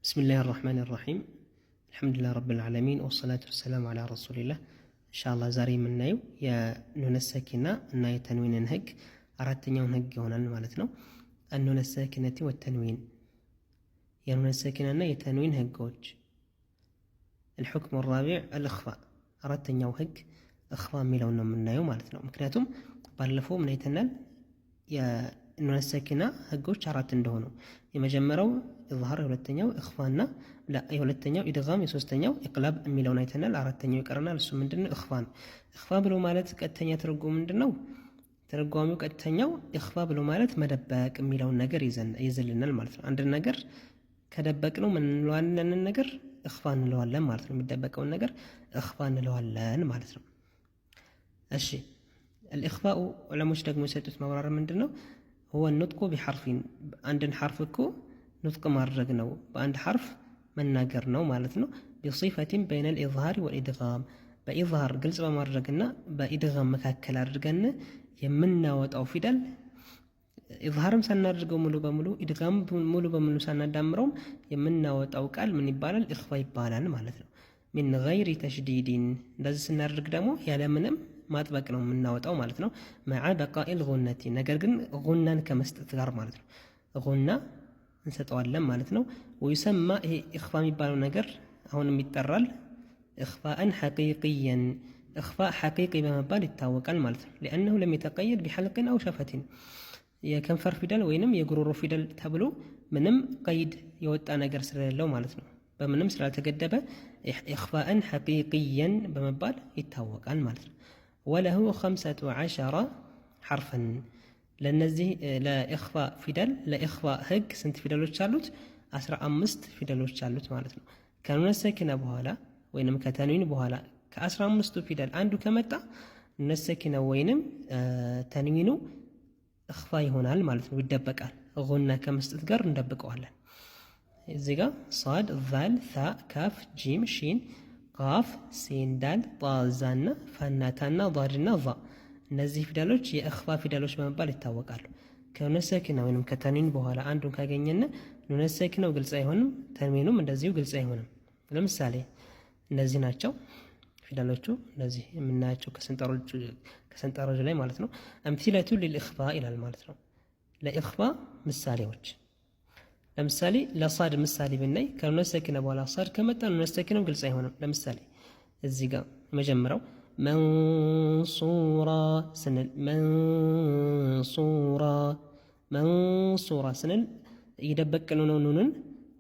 بسم الله الرحمن الرحيم الحمد لله رب العالمين والصلاة والسلام على رسول الله إن شاء الله زاري من نايو يا نون الساكنة الناي تنوين هج أردتني هج هنا مالتنا النون الساكنة والتنوين يا نون الساكنة الناي تنوين هجوج. الحكم الرابع الإخفاء أردتني هج إخفاء ميلون من نايو مالتنا مكناتهم بالفو من يتنال يا النون الساكنة هجوج أردت እንደሆኑ የመጀመሪያው ኢዝሃር የሁለተኛው ኢኽፋና የሁለተኛው ኢድጋም የሶስተኛው ኢቅላብ የሚለውን አይተናል። አራተኛው ይቀርናል። እሱ ምንድነው? ኢኽፋ ነው። ኢኽፋ ብሎ ማለት ቀጥተኛ ትርጉሙ ምንድነው? ትርጓሚው ቀጥተኛው ኢኽፋ ብሎ ማለት መደበቅ የሚለውን ነገር ይዘልናል ማለት ነው። አንድ ነገር ከደበቅነው ምን እንለዋለን? ነገር ኢኽፋ እንለዋለን ማለት ነው። የሚደበቀውን ነገር ኢኽፋ እንለዋለን ማለት ነው። እሺ الإخفاء ዑለሞች ደግሞ የሰጡት ማብራሪያ ምንድነው? هو النطق بحرف عندن حرف كو نطق مارجنو بعند حرف من ناجرنو مالتنو بصفة بين الإظهار والإدغام بإظهار قلت بمارجنا بإدغام مكاكل أرجنا يمنا وتأو فدل إظهارم سنرجو ملو بملو إدغام ملو بملو سندمرهم يمنا وتأو كال من يبال الإخفاء يبالان مالتنو من غير تشديد لازم سنرجع دمو يا منم ما تبقى من ناوت أو مالتنا مع بقاء الغنة نجرجن غنّا كمستثار مالتنا غنّا نستوعلم مالتنا ويسمى إخفاء مبالو نجر هون مترل إخفاء حقيقيا إخفاء حقيقي بمبال التوكل مالتنا لأنه لم يتقيد بحلق أو شفة كم فرق فدل وينم يجرر فدل تبلو منم قيد يوت أنا جرس له مالتنا بمنم سلا تجدب إخفاء حقيقيا بمبال التوكل مالتنا وله 15 حرفا لنزه لا إخفاء فدل لا إخفاء هج سنت فدلوش شالوت 15 فدلوش شالوت معناته كانوا نسكن بهالا وينم كتنوين بهالا ك15 فدل عنده كمتا نسكن وينم تنوينه إخفاء هنا معناته يدبقال غنى كمستذكر ندبقواለን እዚህ ጋር صاد ذال ثاء كاف جيم شين ቃፍ ሲን ዳል ጣዛና ፈናታና ዳድና ዛ እነዚህ ፊደሎች የኢኽፋ ፊደሎች በመባል ይታወቃሉ። ከኑን ሰኪና ወይንም ከተንዊን በኋላ አንዱን ካገኘን ኑን ሰኪናው ግልጽ አይሆንም፣ ተንዊኑም እንደዚሁ ግልጽ አይሆንም። ለምሳሌ እነዚህ ናቸው ፊደሎቹ እነዚህ የምናያቸው ከሰንጠረዡ ላይ ማለት ነው። አምሲለቱ ሊልኢኽፋ ይላል ማለት ነው። ለኢኽፋ ምሳሌዎች ለምሳሌ ለሳድ ምሳሌ ብናይ ከኑን ሰኪና በኋላ ሳድ ከመጣ ኑን ሰኪናው ግልጽ አይሆንም። ለምሳሌ እዚህ ጋር መጀመሪያው መንሱራ ስንል መንሱራ ስንል እየደበቅነው ነው ኑንን።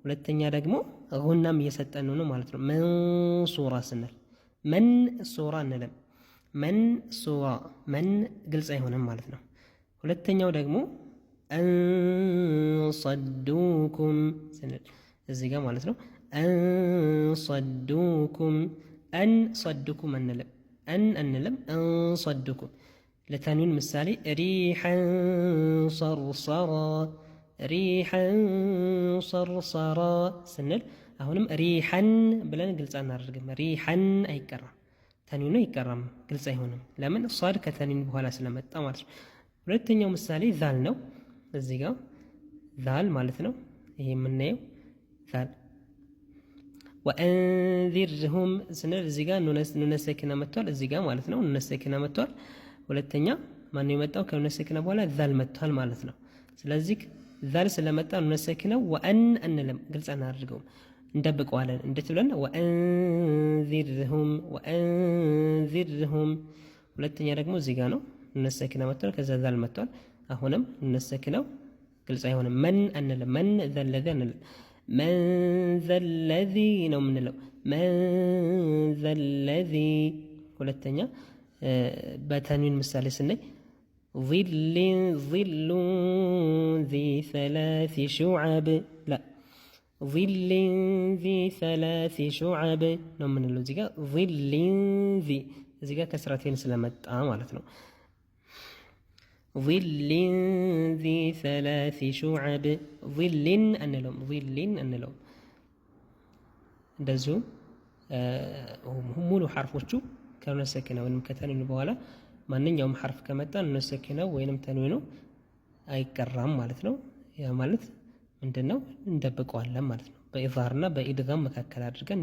ሁለተኛ ደግሞ ጉናም እየሰጠን ነው ማለት ነው። መንሱራ ስንል መንሱራ እንለም መንሱራ መን ግልጽ አይሆንም ማለት ነው። ሁለተኛው ደግሞ አንሰዱኩም ስንል እዚህ ጋር ማለት ነው። አንሰዱኩም አንሰዱኩም አንልም አንሰዱኩም። ለተንዊን ምሳሌ ሪሐን ሰርሰራ ስንል አሁንም ሪሐን ብለን ግልጽ አናደርግም። ሪሐን አይቀራም፣ ተንዊኑ አይቀራም፣ ግልጽ አይሆንም። ለምን? ሷድ ከተንዊን በኋላ ስለመጣ ማለት ነው። ሁለተኛው ምሳሌ ዛል ነው። እዚህ ጋር ዛል ማለት ነው። ይሄ የምናየው ዛል ወአንዚርሁም ስንል እዚህ ጋር ኑነ ሰኪና መጥቷል። እዚህ ጋር ማለት ነው ኑነ ሰኪና መጥቷል። ሁለተኛ ማን ነው የመጣው? ከኑነ ሰኪና በኋላ ዛል መጥቷል ማለት ነው። ስለዚህ ዛል ስለመጣ ኑነ ሰኪናው ወአን አንለም፣ ግልጽ አናደርገውም፣ እንደብቀዋለን። እንዴት ብለን? ወአንዚርሁም። ሁለተኛ ደግሞ እዚህ ጋር ነው ኑነ ሰኪና መጥቷል። ከዛ ዛል መጥቷል። አሁንም እነሰክነው ግልጽ አይሆንም። መን አንልም፣ መን ዘለዚ አንልም፣ መን ዘለዚ ነው የምንለው። መን ዘለዚ። ሁለተኛ በተንዊን ምሳሌ ስናይ ظሉን ذي 3 شعب لا ظሉን ذي 3 شعب ነው የምንለው። እዚህ ጋር ظሉን ذي እዚህ ጋር ከስራቴን ስለመጣ ማለት ነው። ظل ذي 3 شعب ظل أنلهم እንደዚሁ ሙሉ ሐርፎቹ ከኑን ሰኪና ወይንም ከተንዊኑ በኋላ ማንኛውም ሐርፍ ከመጣ ኑን ሰኪናው ወይንም ተንዊኑ አይቀራም ማለት ነው። ያ ማለት ምንድነው? እንደብቀዋለን ማለት ነው። በኢዝሃርና በኢድጋም መካከል አድርገን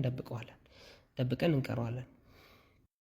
እንደብቀን እንቀረዋለን።